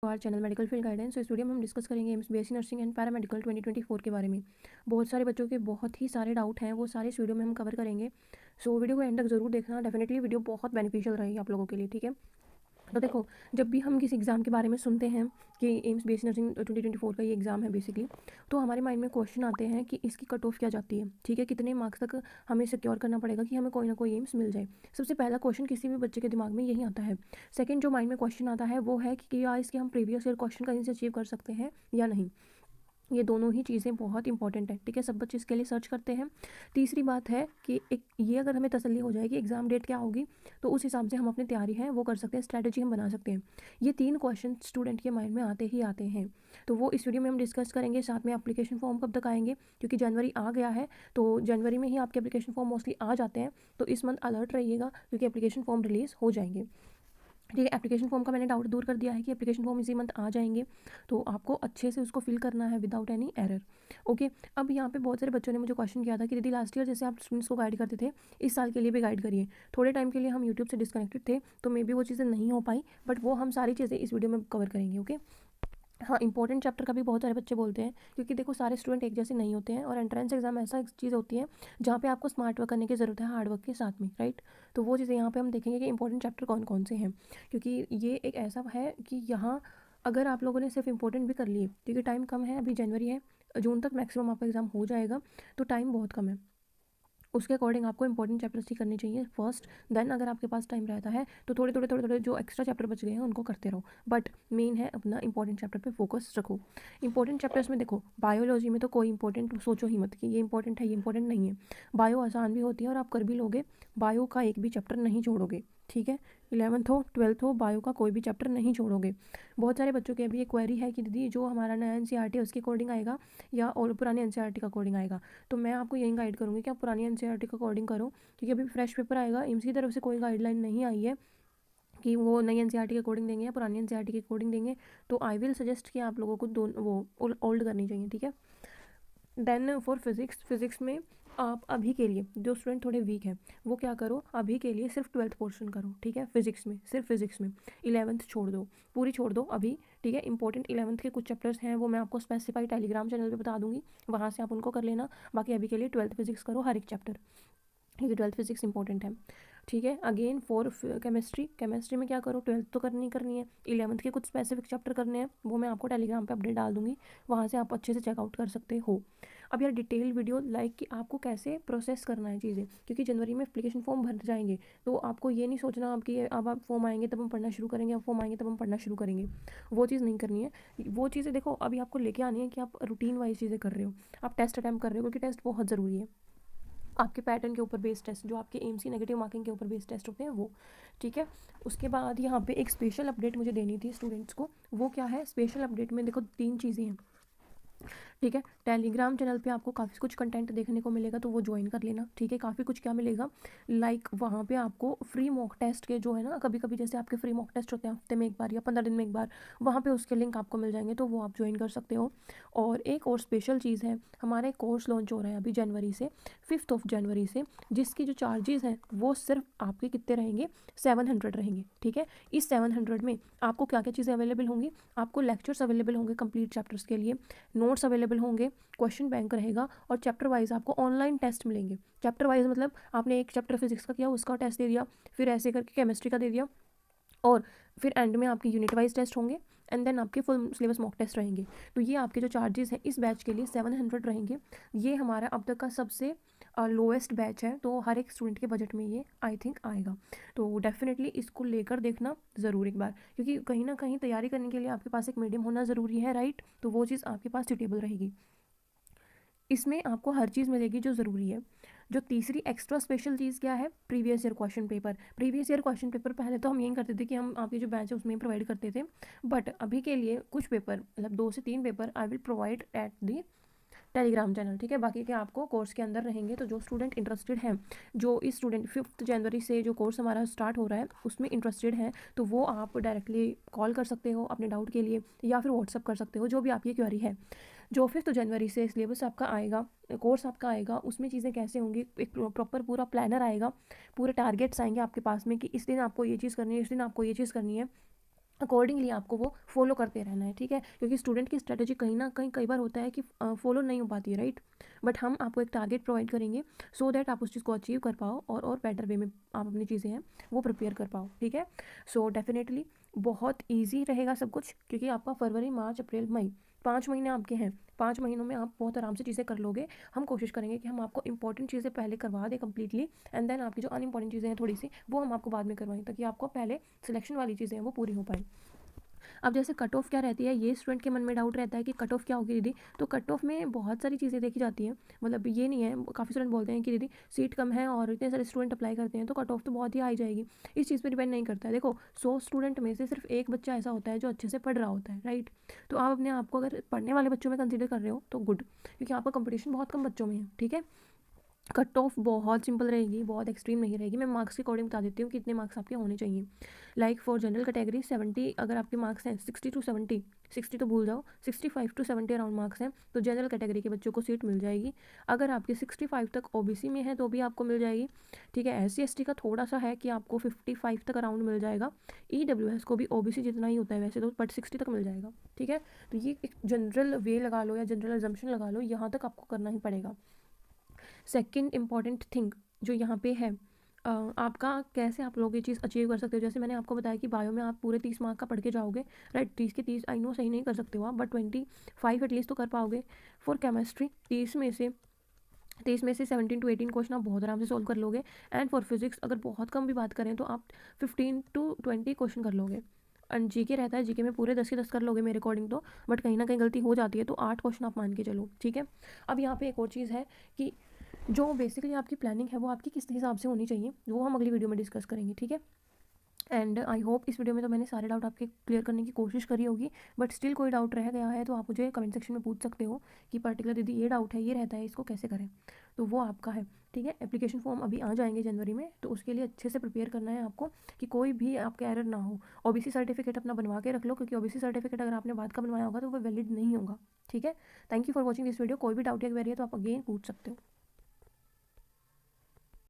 हमारे channel medical field guidance. तो इस वीडियो में हम डिस्कस करेंगे AIIMS BSc nursing and paramedical 2024 के बारे में। बहुत सारे बच्चों के बहुत ही सारे डाउट हैं, वो सारे इस वीडियो में हम कवर करेंगे। सो वीडियो को एंड तक जरूर देखना, डेफिनेटली वीडियो बहुत बेनिफिशियल रहेगी आप लोगों के लिए। ठीक है, तो देखो, जब भी हम किसी एग्ज़ाम के बारे में सुनते हैं कि एम्स बीएससी नर्सिंग 2024 का ये एग्ज़ाम है बेसिकली, तो हमारे माइंड में क्वेश्चन आते हैं कि इसकी कट ऑफ क्या जाती है। ठीक है, कितने मार्क्स तक हमें सिक्योर करना पड़ेगा कि हमें कोई ना कोई एम्स मिल जाए। सबसे पहला क्वेश्चन किसी भी बच्चे के दिमाग में यही आता है। सेकंड जो माइंड में क्वेश्चन आता है वो है कि क्या इसके हम प्रीवियस ईयर क्वेश्चन कहीं से अचीव कर सकते हैं या नहीं। ये दोनों ही चीज़ें बहुत इंपॉर्टेंट है। ठीक है, सब बच्चे इसके लिए सर्च करते हैं। तीसरी बात है कि एक ये अगर हमें तसल्ली हो जाए कि एग्ज़ाम डेट क्या होगी, तो उस हिसाब से हम अपनी तैयारी है वो कर सकते हैं, स्ट्रैटेजी हम बना सकते हैं। ये 3 क्वेश्चन स्टूडेंट के माइंड में आते ही आते हैं, तो वो इस वीडियो में हम डिस्कस करेंगे। साथ में एप्लीकेशन फॉर्म कब तक आएंगे, क्योंकि जनवरी आ गया है, तो जनवरी में ही आपके एप्लीकेशन फॉर्म मोस्टली आ जाते हैं। तो इस मंथ अलर्ट रहिएगा, क्योंकि एप्लीकेशन फॉर्म रिलीज़ हो जाएंगे। ठीक है, एप्लीकेशन फॉर्म का मैंने डाउट दूर कर दिया है कि एप्लीकेशन फॉर्म इसी मंथ आ जाएंगे, तो आपको अच्छे से उसको फिल करना है विदाउट एनी एरर। ओके, अब यहाँ पे बहुत सारे बच्चों ने मुझे क्वेश्चन किया था कि दीदी लास्ट ईयर जैसे आप स्टूडेंट्स को गाइड करते थे, इस साल के लिए भी गाइड करिए। थोड़े टाइम के लिए हम यूट्यूब से डिस्कनेक्टेड थे, तो मे बी वो चीज़ें नहीं हो पाई, बट वो हम सारी चीज़ें इस वीडियो में कवर करेंगे। ओके, हाँ, इंपॉर्टेंट चैप्टर का भी बहुत सारे बच्चे बोलते हैं, क्योंकि देखो सारे स्टूडेंट एक जैसे नहीं होते हैं, और एंट्रेंस एग्जाम ऐसा एक चीज़ होती है जहाँ पे आपको स्मार्ट वर्क करने की ज़रूरत है हार्ड वर्क के साथ में, राइट। तो वो चीज़ें यहाँ पे हम देखेंगे कि इंपॉर्टेंट चैप्टर कौन कौन से हैं, क्योंकि ये एक ऐसा है कि यहाँ अगर आप लोगों ने सिर्फ इंपॉर्टेंट भी कर लिए, क्योंकि टाइम कम है, अभी जनवरी है, जून तक मैक्सिमम आपका एग्ज़ाम हो जाएगा, तो टाइम बहुत कम है। उसके अकॉर्डिंग आपको इंपॉर्टेंट चैप्टर्स ही करने चाहिए फर्स्ट। देन अगर आपके पास टाइम रहता है तो थोड़े थोड़े जो एक्स्ट्रा चैप्टर बच गए हैं उनको करते रहो, बट मेन है अपना इंपॉर्टेंट चैप्टर पे फोकस रखो। इंपॉर्टेंट चैप्टर्स में देखो, बायोलॉजी में तो कोई इंपॉर्टेंट सोचो ही मत कि ये इंपॉर्टेंट है ये इंपॉर्टेंट नहीं है। बायो आसान भी होती है और आप कर भी लोगे, बायो का एक भी चैप्टर नहीं छोड़ोगे। ठीक है, 11th हो 12th हो, बायो का कोई भी चैप्टर नहीं छोड़ोगे। बहुत सारे बच्चों की अभी ये क्वेरी है कि दीदी जो हमारा नया एनसीईआरटी है उसके अकॉर्डिंग आएगा या और पुराने एनसीईआरटी का अकॉर्डिंग आएगा। तो मैं आपको यही गाइड करूँगी कि आप पुरानी एनसीईआरटी का अकॉर्डिंग करो, क्योंकि अभी फ्रेश पेपर आएगा, एम्स की तरफ से कोई गाइडलाइन नहीं आई है कि वो नई एनसीईआरटी के अकॉर्डिंग देंगे या पुरानी एनसीईआरटी के अकॉर्डिंग देंगे। तो आई विल सजेस्ट कि आप लोगों को वो ओल्ड करनी चाहिए। ठीक है, देन फॉर फिज़िक्स में आप अभी के लिए जो स्टूडेंट थोड़े वीक हैं वो क्या करो, अभी के लिए सिर्फ 12th पोर्शन करो। ठीक है, फिजिक्स में सिर्फ फिजिक्स में 11th छोड़ दो, पूरी छोड़ दो अभी। ठीक है, इंपॉर्टेंट 11th के कुछ चैप्टर्स हैं वो मैं आपको स्पेसिफाई टेलीग्राम चैनल पे बता दूंगी, वहाँ से आप उनको कर लेना। बाकी अभी के लिए 12th फिजिक्स करो हर एक चैप्टर, क्योंकि 12th फिजिक्स इंपॉर्टेंट है। ठीक है, अगेन फॉर केमिस्ट्री में क्या करो, 12th तो करनी करनी है, 11th के कुछ स्पेसिफिक चैप्टर करने हैं, वो मैं आपको टेलीग्राम पे अपडेट डाल दूंगी, वहाँ से आप अच्छे से चेकआउट कर सकते हो। अब यार डिटेल वीडियो लाइक कि आपको कैसे प्रोसेस करना है चीज़ें, क्योंकि जनवरी में एप्लीकेशन फॉर्म भर जाएंगे, तो आपको ये नहीं सोचना अब कि अब आप फॉर्म आएंगे तब हम पढ़ना शुरू करेंगे, अब फॉर्म आएंगे तब हम पढ़ना शुरू करेंगे, वो चीज़ नहीं करनी है। वो चीज़ें देखो अभी आपको लेके आनी है कि आप रूटीन वाइज चीज़ें कर रहे हो, आप टेस्ट अटैम्प्ट कर रहे हो, क्योंकि टेस्ट बहुत ज़रूरी है। आपके पैटर्न के ऊपर बेस्ड टेस्ट, जो आपके एमसी नेगेटिव मार्किंग के ऊपर बेस्ड टेस्ट होते हैं वो। ठीक है, उसके बाद यहाँ पे एक स्पेशल अपडेट मुझे देनी थी स्टूडेंट्स को। वो क्या है स्पेशल अपडेट में, देखो 3 चीज़ें हैं। ठीक है, टेलीग्राम चैनल पे आपको काफ़ी कुछ कंटेंट देखने को मिलेगा, तो वो ज्वाइन कर लेना। ठीक है, काफ़ी कुछ क्या मिलेगा, लाइक वहाँ पे आपको फ्री मॉक टेस्ट के जो है ना, कभी कभी जैसे आपके फ्री मॉक टेस्ट होते हैं हफ्ते में एक बार या 15 दिन में एक बार, वहाँ पे उसके लिंक आपको मिल जाएंगे, तो वो आप ज्वाइन कर सकते हो। और एक और स्पेशल चीज़ है, हमारा एक कोर्स लॉन्च हो रहा है अभी जनवरी से, 5 जनवरी से, जिसकी जो चार्जेस हैं वो सिर्फ आपके कितने रहेंगे, 700 रहेंगे। ठीक है, इस 700 में आपको क्या क्या चीज़ें अवेलेबल होंगी, आपको लेक्चर्स अवेलेबल होंगे कंप्लीट चैप्टर्स के लिए, नोट्स अवेलेबल होंगे, क्वेश्चन बैंक रहेगा, और चैप्टर वाइज आपको ऑनलाइन टेस्ट मिलेंगे। चैप्टर वाइज मतलब आपने एक चैप्टर फिजिक्स का किया उसका टेस्ट दे दिया, फिर ऐसे करके केमिस्ट्री का दे दिया, और फिर एंड में आपके यूनिट वाइज टेस्ट होंगे, एंड देन आपके फुल सिलेबस मॉक टेस्ट रहेंगे। तो ये आपके जो चार्जेस हैं इस बैच के लिए 700 रहेंगे। ये हमारा अब तक का सबसे लोएस्ट बैच है, तो हर एक स्टूडेंट के बजट में ये आई थिंक आएगा। तो डेफिनेटली इसको लेकर देखना ज़रूर एक बार, क्योंकि कहीं ना कहीं तैयारी करने के लिए आपके पास एक मीडियम होना ज़रूरी है, राइट। तो वो चीज़ आपके पास सूटेबल रहेगी, इसमें आपको हर चीज़ मिलेगी जो ज़रूरी है। जो तीसरी एक्स्ट्रा स्पेशल चीज़ क्या है, previous year question paper. Previous year question paper पहले तो हम यही करते थे कि हम आपके जो बैच है उसमें प्रोवाइड करते थे, बट अभी के लिए कुछ पेपर मतलब 2 से 3 paper I will provide at the Telegram channel. ठीक है, बाकी के आपको कोर्स के अंदर रहेंगे। तो जो स्टूडेंट इंटरेस्टेड हैं, जो इस स्टूडेंट 5 जनवरी से जो कोर्स हमारा स्टार्ट हो रहा है उसमें इंटरेस्टेड हैं, तो वो आप डायरेक्टली कॉल कर सकते हो अपने डाउट के लिए, या फिर व्हाट्सअप कर सकते हो, जो भी आपकी क्वेरी है। जो 5 जनवरी से सिलेबस आपका आएगा, कोर्स आपका आएगा, उसमें चीज़ें कैसे होंगी, एक प्रॉपर पूरा प्लानर आएगा, पूरे टारगेट्स आएंगे आपके पास में कि इस दिन आपको ये चीज़ करनी है, इस दिन आपको ये चीज़ करनी है, अकॉर्डिंगली आपको वो फॉलो करते रहना है, ठीक है, क्योंकि स्टूडेंट की स्ट्रेटजी कहीं ना कहीं कई बार होता है कि फॉलो नहीं हो पाती है, राइट। बट हम आपको एक टारगेट प्रोवाइड करेंगे सो दैट आप उस चीज़ को अचीव कर पाओ और बेटर वे में आप अपनी चीज़ें हैं वो प्रिपेयर कर पाओ, ठीक है। सो डेफिनेटली बहुत ईजी रहेगा सब कुछ, क्योंकि आपका फरवरी, मार्च, अप्रैल, मई 5 महीने आपके हैं। 5 महीनों में आप बहुत आराम से चीज़ें कर लोगे। हम कोशिश करेंगे कि हम आपको इंपॉर्टेंट चीज़ें पहले करवा दें कम्प्लीटली, एंड देन आपकी जो अनइम्पॉर्टेंट चीज़ें हैं थोड़ी सी, वो हम आपको बाद में करवाएं, ताकि आपको पहले सिलेक्शन वाली चीज़ें हैं वो पूरी हो पाए। अब जैसे कट ऑफ क्या रहती है, ये स्टूडेंट के मन में डाउट रहता है कि कट ऑफ क्या होगी दीदी। तो कट ऑफ में बहुत सारी चीज़ें देखी जाती हैं, मतलब ये नहीं है, काफ़ी स्टूडेंट बोलते हैं कि दीदी सीट कम है और इतने सारे स्टूडेंट अप्लाई करते हैं तो कट ऑफ तो बहुत ही हाई जाएगी। इस चीज़ पर डिपेंड नहीं करता है। देखो 100 स्टूडेंट में से सिर्फ एक बच्चा ऐसा होता है जो अच्छे से पढ़ रहा होता है, राइट। तो आप अपने आप को अगर पढ़ने वाले बच्चों में कंसिडर कर रहे हो तो गुड, क्योंकि आपका कंपटीशन बहुत कम बच्चों में है, ठीक है। कट ऑफ बहुत सिंपल रहेगी, बहुत एक्सट्रीम नहीं रहेगी। मैं मार्क्स के अकॉर्डिंग बता देती हूँ कितने मार्क्स आपके होने चाहिए। लाइक फॉर जनरल कैटेगरी 70 अगर आपके मार्क्स हैं, 60 to 70, 60 तो भूल जाओ, 65 to 70 अराउंड मार्क्स हैं तो जनरल कैटेगरी के बच्चों को सीट मिल जाएगी। अगर आपके 65 तक ओबीसी में है तो भी आपको मिल जाएगी, ठीक है। SC ST का थोड़ा सा है कि आपको 55 तक अराउंड मिल जाएगा। EWS को भी ओबीसी जितना ही होता है वैसे तो, बट 60 तक मिल जाएगा, ठीक है। तो ये एक जनरल वे लगा लो या जनरल एजम्पशन लगा लो, यहाँ तक आपको करना ही पड़ेगा। सेकंड इम्पॉर्टेंट थिंग जो यहाँ पे है, आपका कैसे आप लोग ये चीज़ अचीव कर सकते हो। जैसे मैंने आपको बताया कि बायो में आप पूरे 30 मार्क का पढ़ के जाओगे, राइट। 30 के 30 आई नो सही नहीं कर सकते हो आप, बट 25 एटलीस्ट तो कर पाओगे। फॉर केमिस्ट्री 30 में से 17 to 18 क्वेश्चन आप बहुत आराम से सोल्व कर लोगे। एंड फॉर फिजिक्स अगर बहुत कम भी बात करें तो आप 15 to 20 क्वेश्चन कर लोगे। एंड जीके रहता है, जीके में पूरे 10 के 10 कर लोगे मेरे अकॉर्डिंग तो, बट कहीं ना कहीं गलती हो जाती है तो 8 क्वेश्चन आप मान के चलो, ठीक है। अब यहाँ पे एक और चीज़ है कि जो बेसिकली आपकी प्लानिंग है वो आपकी किस हिसाब से होनी चाहिए, वो हम अगली वीडियो में डिस्कस करेंगे, ठीक है। एंड आई होप इस वीडियो में तो मैंने सारे डाउट आपके क्लियर करने की कोशिश करी होगी, बट स्टिल कोई डाउट रह गया है तो आप मुझे कमेंट सेक्शन में पूछ सकते हो कि पर्टिकुलर दीदी ये डाउट है, ये रहता है, इसको कैसे करें। तो वो आपका है, ठीक है। एप्लीकेशन फॉर्म अभी आ जाएंगे जनवरी में, तो उसके लिए अच्छे से प्रिपेयर करना है आपको कि कोई भी आपका एरर ना हो। ओबीसी सर्टिफिकेट अपना बनवा के रख लो, क्योंकि ओबीसी सर्टिफिकेट अगर आपने बाद का बनवाया होगा तो वो वैलिड नहीं होगा, ठीक है। Thank you for watching this video. कोई भी डाउट या क्वेरी है तो आप अगेन पूछ सकते हो।